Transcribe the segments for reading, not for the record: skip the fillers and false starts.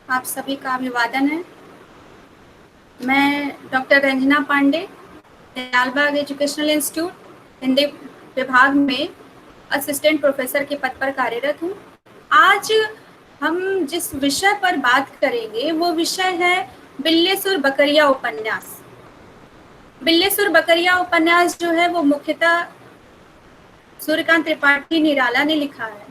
आप सभी का अभिवादन है। मैं doctor Ranjana Pandey, Lalbagh educational institute Hindi विभाग में असिस्टेंट प्रोफेसर के पद पर कार्यरत हूँ। आज हम जिस विषय पर बात करेंगे वो विषय है बिल्लेसुर बकरिया उपन्यास। बिल्लेसुर बकरिया उपन्यास जो है वो मुख्यतः सूर्यकांत त्रिपाठी निराला ने लिखा है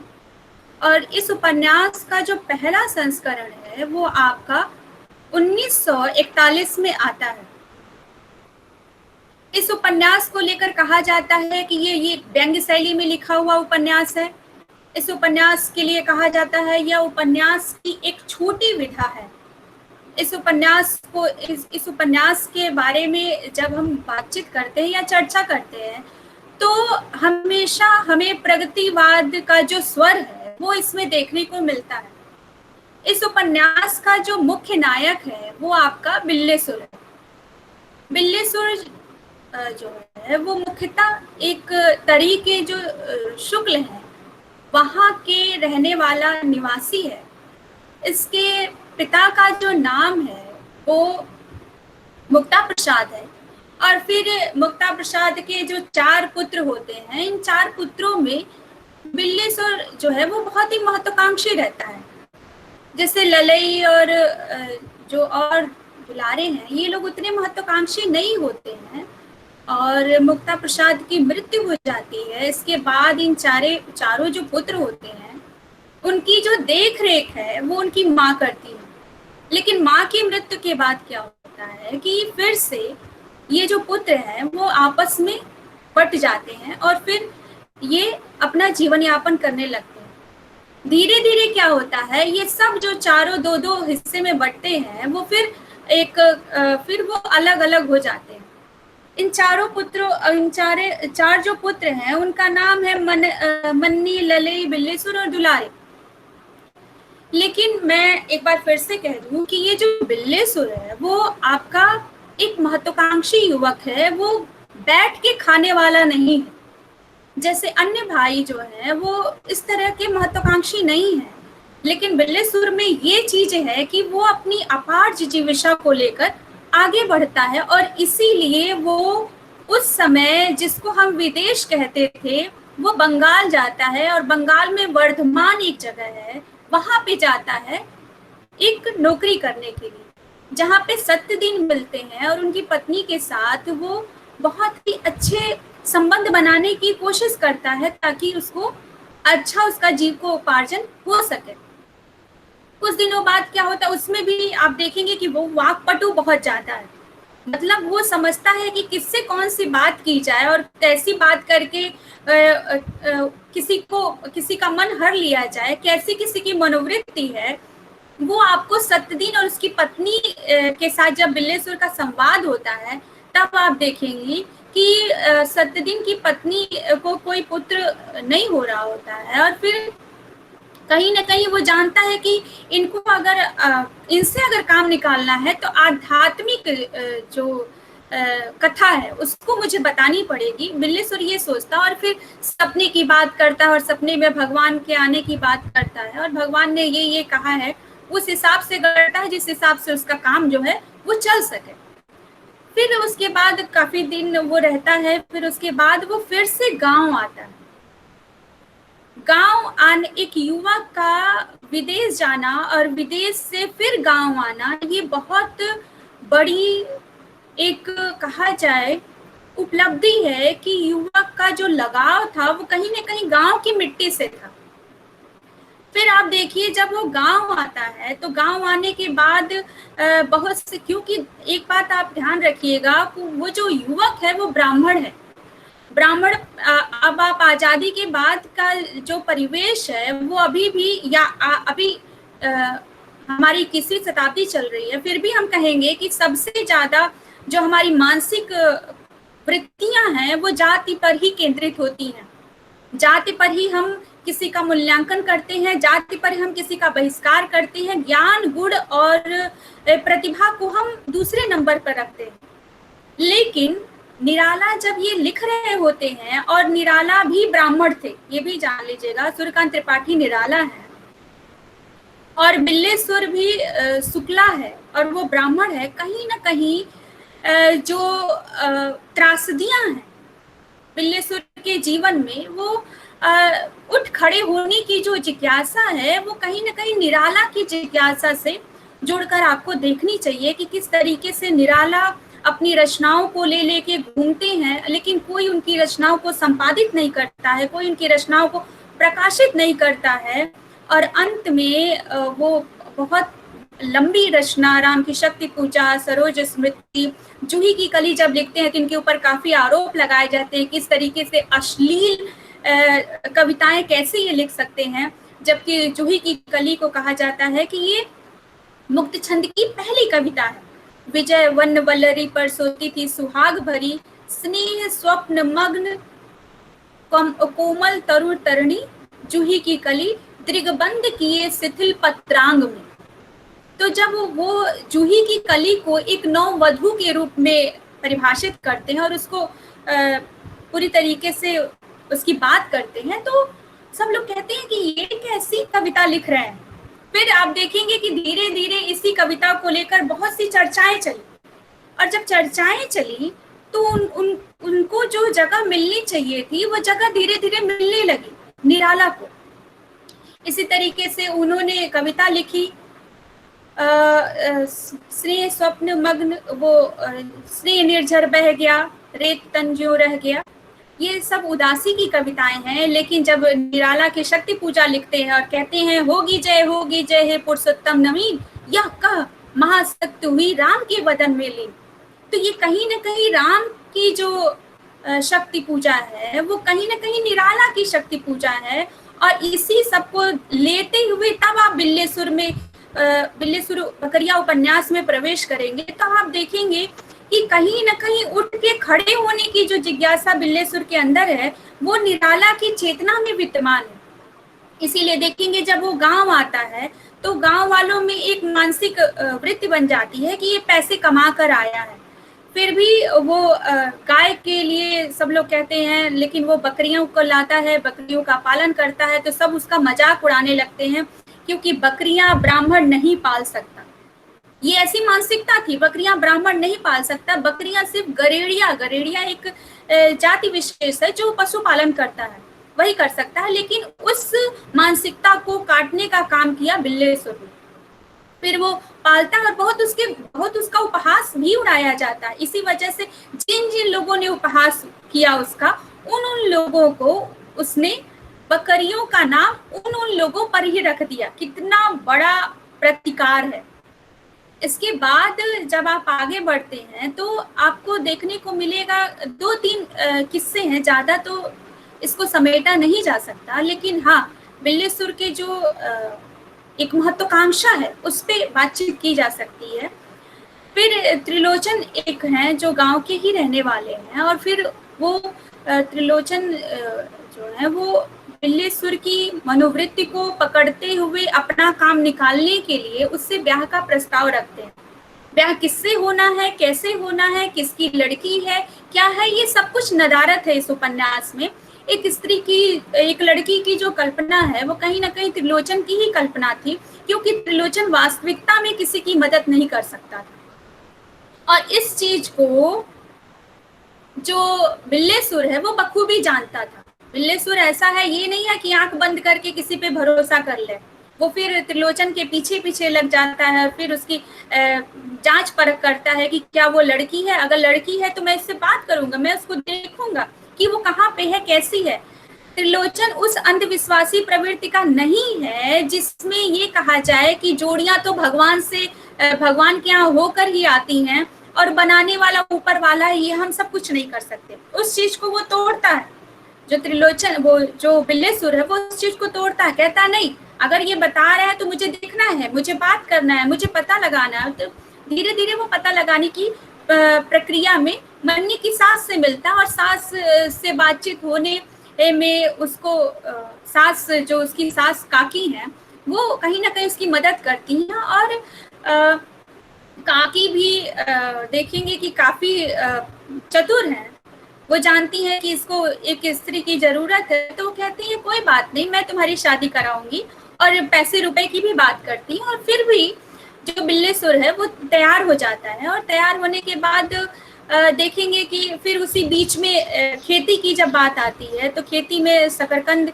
और इस उपन्यास का जो पहला संस्करण है वो आपका 1941 में आता है। इस उपन्यास को लेकर कहा जाता है कि ये व्यंग्य शैली में लिखा हुआ उपन्यास है। इस उपन्यास के लिए कहा जाता है यह उपन्यास की एक छोटी विधा है। इस उपन्यास के बारे में जब हम बातचीत करते हैं या चर्चा करते हैं तो हमेशा हमें प्रगतिवाद का जो स्वर है वो इसमें देखने को मिलता है। इस उपन्यास का जो मुख्य नायक है वो आपका बिल्लेसुर है। बिल्लेसुर जो है वो मुख्यतः एक तरी के जो शुक्ल है वहाँ के रहने वाला निवासी है। इसके पिता का जो नाम है वो मुक्ता प्रसाद है और फिर मुक्ता प्रसाद के जो 4 पुत्र होते हैं, इन 4 पुत्रों में बिल्लेसुर जो है वो बहुत ही महत्वाकांक्षी रहता है। जैसे ललई और जो और दुलारे हैं ये लोग उतने महत्वाकांक्षी नहीं होते हैं और मुक्ता प्रसाद की मृत्यु हो जाती है। इसके बाद इन चारों जो पुत्र होते हैं उनकी जो देख रेख है वो उनकी माँ करती है। लेकिन माँ की मृत्यु के बाद क्या होता है कि फिर से ये जो पुत्र हैं वो आपस में बट जाते हैं और फिर ये अपना जीवन यापन करने लगते हैं। धीरे धीरे क्या होता है ये सब जो चारों दो दो हिस्से में बटते हैं वो फिर वो अलग अलग हो जाते हैं। इन चार जो पुत्र हैं उनका नाम है मन्नी, ललई, बिल्लेसुर और दुलारे। लेकिन मैं एक बार फिर से कह दूं कि ये जो बिल्लेसुर है वो आपका एक महत्वाकांक्षी युवक है, वो बैठ के खाने वाला नहीं है। जैसे अन्य भाई जो है वो इस तरह के महत्वाकांक्षी नहीं है, लेकिन बिल्लेसुर में ये चीज है कि वो अपनी अपार जिजीविषा को लेकर आगे बढ़ता है और इसीलिए वो उस समय जिसको हम विदेश कहते थे वो बंगाल जाता है और बंगाल में वर्धमान एक जगह है वहां पे जाता है एक नौकरी करने के लिए, जहाँ पे सत्य दिन मिलते हैं और उनकी पत्नी के साथ वो बहुत ही अच्छे संबंध बनाने की कोशिश करता है ताकि उसको अच्छा उसका जीविकोपार्जन हो सके। कुछ दिनों बाद क्या होता है उसमें भी आप देखेंगे कि वो वाकपटु बहुत ज्यादा है। मतलब वो समझता है कि किससे कौन सी बात की जाए और कैसी बात करके किसी का मन हर लिया जाए, कैसी किसी की मनोवृत्ति है। वो आपको सत्यदीन और उसकी पत्नी के साथ जब बिल्लेसुर का संवाद होता है तब आप देखेंगी कि सत्यदीन की पत्नी को कोई पुत्र नहीं हो रहा होता है और फिर कहीं ना कहीं वो जानता है कि इनको अगर इनसे अगर काम निकालना है तो आध्यात्मिक जो कथा है उसको मुझे बतानी पड़ेगी। बिल्लेसुर ये सोचता और फिर सपने की बात करता है और सपने में भगवान के आने की बात करता है और भगवान ने ये कहा है उस हिसाब से करता है जिस हिसाब से उसका काम जो है वो चल सके। फिर उसके बाद काफी दिन वो रहता है, फिर उसके बाद वो फिर से गांव आता है। गांव आने एक युवक का विदेश जाना और विदेश से फिर गांव आना ये बहुत बड़ी एक कहा जाए उपलब्धि है कि युवक का जो लगाव था वो कहीं ना कहीं गांव की मिट्टी से था। फिर आप देखिए जब वो गांव आता है तो गांव आने के बाद बहुत से, क्योंकि एक बात आप ध्यान रखिएगा वो जो युवक है वो ब्राह्मण है। ब्राह्मण अब आप आजादी के बाद का जो परिवेश है वो अभी भी या अभी हमारी 21वीं शताब्दी चल रही है, फिर भी हम कहेंगे कि सबसे ज्यादा जो हमारी मानसिक वृत्तियां हैं वो जाति पर ही केंद्रित होती हैं। जाति पर ही हम किसी का मूल्यांकन करते हैं, जाति पर हम किसी का बहिष्कार करते हैं, ज्ञान गुण और प्रतिभा को हम दूसरे नंबर पर रखते हैं। लेकिन निराला जब ये लिख रहे होते हैं और निराला भी ब्राह्मण थे, ये भी जान लीजिएगा, सूर्यकांत त्रिपाठी निराला है, और बिल्लेश्वर भी शुक्ला है और वो ब्राह्मण है। कहीं ना कहीं जो त्रासदियां हैं बिल्लेश्वर के जीवन में, वो उठ खड़े होने की जो जिज्ञासा है वो कहीं ना कहीं निराला की जिज्ञासा से जुड़कर आपको देखनी चाहिए कि किस तरीके से निराला अपनी रचनाओं को ले लेके घूमते हैं, लेकिन कोई उनकी रचनाओं को संपादित नहीं करता है, कोई उनकी रचनाओं को प्रकाशित नहीं करता है। और अंत में वो बहुत लंबी रचना राम की शक्ति पूजा, सरोज स्मृति, जूही की कली जब लिखते हैं तो इनके ऊपर काफी आरोप लगाए जाते हैं किस तरीके से अश्लील कविताएं कैसे ये लिख सकते हैं, जबकि जूही की कली को कहा जाता है कि ये मुक्त छंद की पहली कविता है। विजय वन वल्लरी पर सोती थी सुहाग भरी, स्नेह स्वप्न मग्न कोमल तरुण तरणी, जूही की कली दृगबंद किए शिथिल पत्रांग में। तो जब वो जूही की कली को एक नववधू के रूप में परिभाषित करते हैं और उसको पूरी तरीके से उसकी बात करते हैं, तो सब लोग कहते हैं कि ये कैसी कविता लिख रहे हैं। फिर आप देखेंगे कि धीरे धीरे इसी कविता को लेकर बहुत सी चर्चाएं चली, और जब चर्चाएं चली तो उनको जो जगह मिलनी चाहिए थी वो जगह धीरे धीरे मिलने लगी निराला को। इसी तरीके से उन्होंने कविता लिखी स्नेह स्वप्न मग्न, वो स्नेह निर्झर बह गया, रेत तन ज्यों रह गया, ये सब उदासी की कविताएं हैं। लेकिन जब निराला के शक्ति पूजा लिखते हैं और कहते हैं होगी जय हे पुरुषोत्तम नवीन, यह कह महाशक्त हुई राम के वदन में लीन, तो ये कहीं ना कहीं राम की जो शक्ति पूजा है वो कहीं ना कहीं निराला की शक्ति पूजा है। और इसी सबको लेते हुए तब आप बिल्लेश्वर बकरिया उपन्यास में प्रवेश करेंगे तो आप देखेंगे कि कहीं ना कहीं उठ के खड़े होने की जो जिज्ञासा बिल्लेश्वर के अंदर है वो निराला की चेतना में विद्यमान है। इसीलिए देखेंगे जब वो गांव आता है तो गांव वालों में एक मानसिक वृत्ति बन जाती है कि ये पैसे कमा कर आया है। फिर भी वो गाय के लिए सब लोग कहते हैं, लेकिन वो बकरियों को लाता है, बकरियों का पालन करता है, तो सब उसका मजाक उड़ाने लगते हैं क्योंकि बकरियां ब्राह्मण नहीं पाल सकता। ये ऐसी मानसिकता थी, बकरियां ब्राह्मण नहीं पाल सकता, बकरियां सिर्फ गरेड़िया एक जाति विशेष है जो पशुपालन करता है, वही कर सकता है। लेकिन उस मानसिकता को काटने का काम किया बिल्लेश्वर ने। फिर वो पालता है और बहुत उसका उपहास भी उड़ाया जाता है। इसी वजह से जिन जिन लोगों ने उपहास किया उसका, उन लोगों को उसने बकरियों का नाम उन लोगों पर ही रख दिया। कितना बड़ा प्रतिकार है। इसके बाद जब आप आगे बढ़ते हैं तो आपको देखने को मिलेगा 2-3 किस्से हैं, ज्यादा तो इसको समेटा नहीं जा सकता, लेकिन हाँ बिल्लेश्वर के जो एक महत्वाकांक्षा है उस पर बातचीत की जा सकती है। फिर त्रिलोचन एक हैं जो गांव के ही रहने वाले हैं, और फिर वो त्रिलोचन जो है वो बिल्लेश्वर की मनोवृत्ति को पकड़ते हुए अपना काम निकालने के लिए उससे ब्याह का प्रस्ताव रखते हैं। ब्याह किससे होना है, कैसे होना है, किसकी लड़की है, क्या है, ये सब कुछ नदारत है इस उपन्यास में। एक लड़की की जो कल्पना है वो कहीं ना कहीं त्रिलोचन की ही कल्पना थी, क्योंकि त्रिलोचन वास्तविकता में किसी की मदद नहीं कर सकता था। और इस चीज को जो बिल्लेश्वर है वो बखूबी जानता था। बिल्लेश्वर ऐसा है, ये नहीं है कि आंख बंद करके किसी पे भरोसा कर ले। वो फिर त्रिलोचन के पीछे पीछे लग जाता है, फिर उसकी जांच परख करता है कि क्या वो लड़की है। अगर लड़की है तो मैं इससे बात करूंगा, मैं उसको देखूंगा कि वो कहाँ पे है, कैसी है। त्रिलोचन उस अंधविश्वासी प्रवृत्ति का नहीं है जिसमें ये कहा जाए कि जोड़ियां तो भगवान के यहाँ होकर ही आती हैं और बनाने वाला ऊपर वाला है, ये हम सब कुछ नहीं कर सकते। उस चीज को वो तोड़ता है। जो बिल्लेश्वर है वो उस चीज को तोड़ता है, कहता नहीं, अगर ये बता रहा है तो मुझे देखना है, मुझे बात करना है, मुझे पता लगाना है। तो धीरे धीरे वो पता लगाने की प्रक्रिया में मन्नी की सास से मिलता है, और सास से बातचीत होने में उसको सास जो उसकी सास काकी हैं वो कहीं ना कहीं उसकी मदद करती हैं। और काकी भी देखेंगे कि काफी चतुर हैं। वो जानती हैं कि इसको एक स्त्री की जरूरत है, तो वो कहती है कोई बात नहीं, मैं तुम्हारी शादी कराऊंगी और पैसे रुपए की भी बात करती हैं, और फिर भी जो बिल्ले सुर है वो तैयार हो जाता है। और तैयार होने के बाद देखेंगे कि फिर उसी बीच में खेती की जब बात आती है, तो खेती में शकरकंद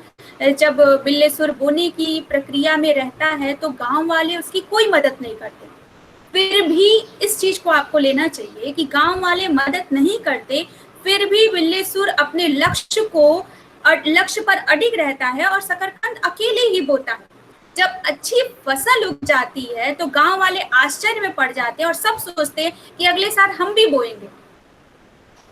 जब बिल्ले सुर बोने की प्रक्रिया में रहता है तो गांव वाले उसकी कोई मदद नहीं करते। फिर भी इस चीज को आपको लेना चाहिए कि गांव वाले मदद नहीं करते, फिर भी बिल्ले सुर अपने लक्ष्य पर अडिग रहता है और शकरकंद अकेले ही बोता है। जब अच्छी फसल उग जाती है तो गांव वाले आश्चर्य में पड़ जाते हैं और सब सोचते हैं कि अगले साल हम भी बोएंगे।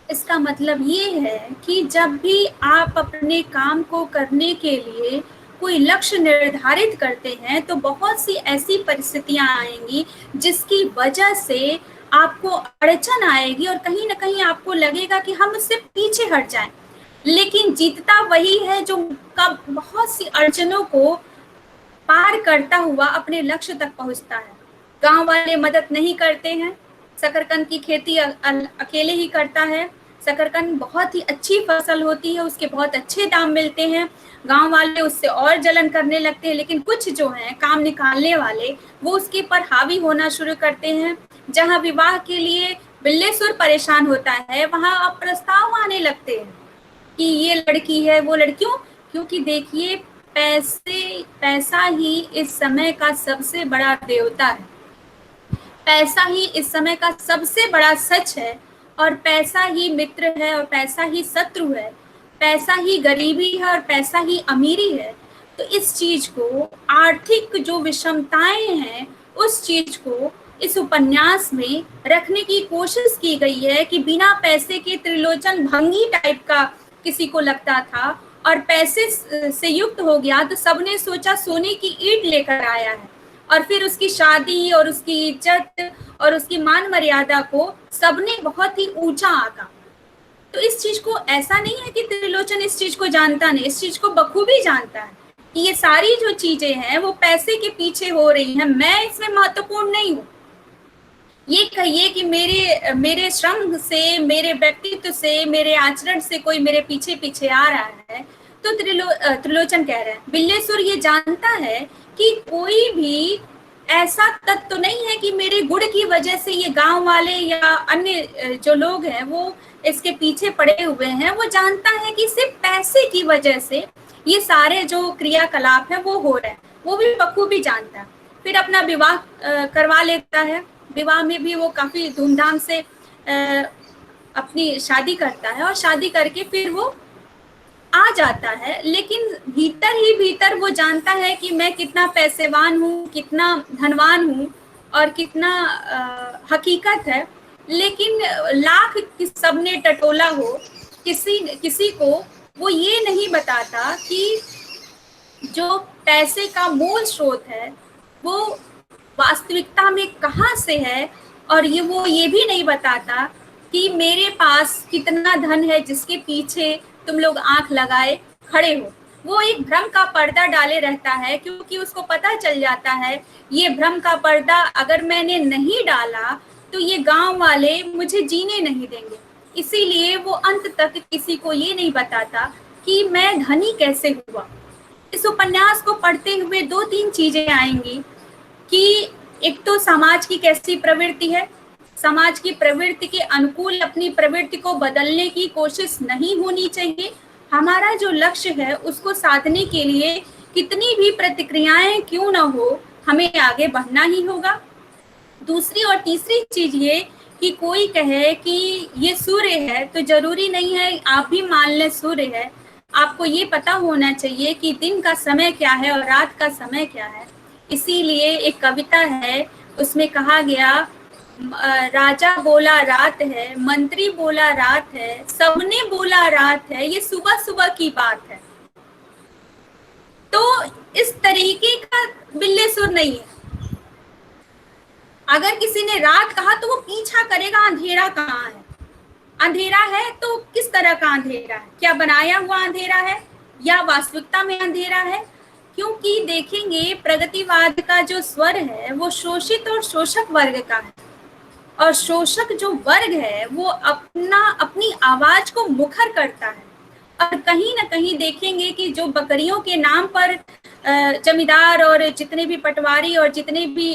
इसका मतलब ये है कि जब भी आप अपने काम को करने के लिए कोई लक्ष्य निर्धारित करते हैं तो बहुत सी ऐसी परिस्थितियां आएंगी जिसकी वजह से आपको अड़चन आएगी और कहीं ना कहीं आपको लगेगा कि हम उससे पीछे हट जाएं। लेकिन जीतता वही है जो कब बहुत सी अड़चनों को पार करता हुआ अपने लक्ष्य तक पहुंचता है। गांव वाले मदद नहीं करते हैं, शकरकंद की खेती अकेले ही करता है। शकरकंद बहुत ही अच्छी फसल होती है, उसके बहुत अच्छे दाम मिलते हैं, गांव वाले उससे और जलन करने लगते हैं। लेकिन कुछ जो हैं काम निकालने वाले, वो उसके पर हावी होना शुरू करते हैं। जहां विवाह के लिए बिल्ले सुर परेशान होता है, वहां अब प्रस्ताव आने लगते हैं कि ये लड़की है वो लड़कियों, क्योंकि देखिए पैसा ही इस समय का सबसे बड़ा देवता है। पैसा ही इस समय का सबसे बड़ा सच है, और पैसा ही मित्र है और पैसा ही शत्रु है, पैसा ही गरीबी है और पैसा ही अमीरी है। तो इस चीज को, आर्थिक जो विषमताएं हैं उस चीज को इस उपन्यास में रखने की कोशिश की गई है कि बिना पैसे के त्रिलोचन भंगी टाइप का किसी को लगता था, और पैसे से युक्त हो गया तो सबने सोचा सोने की ईंट लेकर आया है, और फिर उसकी शादी और उसकी इज्जत और उसकी मान मर्यादा को सबने बहुत ही ऊंचा आंका। तो इस चीज को, ऐसा नहीं है कि त्रिलोचन इस चीज को जानता नहीं, इस चीज को बखूबी जानता है कि ये सारी जो चीजें हैं वो पैसे के पीछे हो रही हैं, मैं इसमें महत्वपूर्ण नहीं हूँ। ये कहिए कि मेरे श्रम से, मेरे व्यक्तित्व से, मेरे आचरण से कोई मेरे पीछे पीछे आ रहा है। तो त्रिलोचन कह रहे हैं, बिल्ले सुर ये जानता है कि कोई भी ऐसा तत्व तो नहीं है कि मेरे गुण की वजह से ये गांव वाले या अन्य जो लोग हैं वो इसके पीछे पड़े हुए हैं। वो जानता है कि सिर्फ पैसे की वजह से ये सारे जो क्रियाकलाप है वो हो रहे हैं, वो भी बखूबी जानता है। फिर अपना विवाह करवा लेता है। विवाह में भी वो काफी धूमधाम से अपनी शादी करता है, और शादी करके फिर वो आ जाता है। लेकिन भीतर ही भीतर वो जानता है कि मैं कितना पैसेवान हूँ, कितना धनवान हूँ, और कितना हकीकत है। लेकिन लाख सबने टटोला हो, किसी को वो ये नहीं बताता कि जो पैसे का मूल स्रोत है वो वास्तविकता में कहाँ से है, और वो ये भी नहीं बताता कि मेरे पास कितना धन है जिसके पीछे तुम लोग आंख लगाए खड़े हो। वो एक भ्रम का पर्दा डाले रहता है, क्योंकि उसको पता चल जाता है ये भ्रम का पर्दा अगर मैंने नहीं डाला तो ये गांव वाले मुझे जीने नहीं देंगे। इसीलिए वो अंत तक किसी को ये नहीं बताता कि मैं धनी कैसे हुआ। इस उपन्यास को पढ़ते हुए 2-3 चीजें आएंगी कि एक तो समाज की कैसी प्रवृत्ति है, समाज की प्रवृत्ति के अनुकूल अपनी प्रवृत्ति को बदलने की कोशिश नहीं होनी चाहिए। हमारा जो लक्ष्य है उसको साधने के लिए कितनी भी प्रतिक्रियाएं क्यों ना हो, हमें आगे बढ़ना ही होगा। दूसरी और तीसरी चीज ये कि कोई कहे कि ये सूर्य है तो जरूरी नहीं है आप भी मान लें सूर्य है। आपको ये पता होना चाहिए कि दिन का समय क्या है और रात का समय क्या है। इसीलिए एक कविता है, उसमें कहा गया, राजा बोला रात है, मंत्री बोला रात है, सबने बोला रात है, ये सुबह सुबह की बात है। तो इस तरीके का बिल्ले सुर नहीं है। अगर किसी ने रात कहा तो वो पीछा करेगा अंधेरा कहाँ है। अंधेरा है तो किस तरह का अंधेरा है, क्या बनाया हुआ अंधेरा है या वास्तविकता में अंधेरा है। क्योंकि देखेंगे प्रगतिवाद का जो स्वर है वो शोषित और शोषक वर्ग का है, और शोषक जो वर्ग है वो अपनी आवाज को मुखर करता है। और कहीं ना कहीं देखेंगे कि जो बकरियों के नाम पर जमींदार और जितने भी पटवारी और जितने भी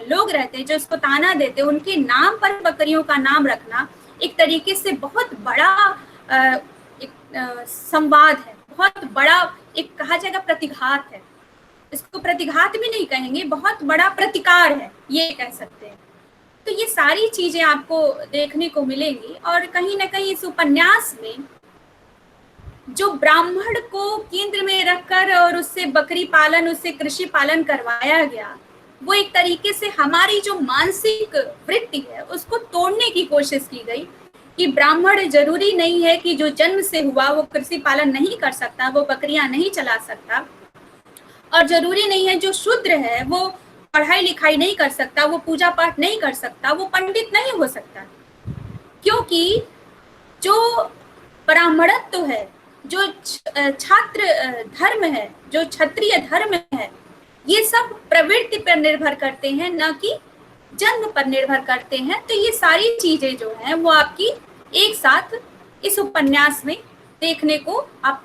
लोग रहते जो इसको ताना देते, उनके नाम पर बकरियों का नाम रखना एक तरीके से बहुत बड़ा एक संवाद है, बहुत बड़ा एक कहा जाएगा प्रतिघात है। इसको प्रतिघात भी नहीं कहेंगे, बहुत बड़ा प्रतिकार है, ये कह सकते हैं। तो ये सारी चीजें आपको देखने को मिलेंगी और कहीं ना कहीं इस उपन्यास में जो ब्राह्मण को केंद्र में रखकर और उससे बकरी पालन, उससे कृषि पालन करवाया गया, वो एक तरीके से हमारी जो मानसिक वृत्ति है उसको तोड़ने की कोशिश की गई कि ब्राह्मण जरूरी नहीं है कि जो जन्म से हुआ वो कृषि पालन नहीं कर सकता, वो बकरियां नहीं चला सकता, और जरूरी नहीं है जो शूद्र है वो पढ़ाई लिखाई नहीं कर सकता, वो पूजा पाठ नहीं कर सकता, वो पंडित नहीं हो सकता। क्योंकि जो ब्राह्मणत्व है, जो छात्र धर्म है, जो क्षत्रिय धर्म है, ये सब प्रवृत्ति पर निर्भर करते हैं, न कि जन्म पर निर्भर करते हैं। तो ये सारी चीजें जो हैं वो आपकी एक साथ इस उपन्यास में देखने को आपको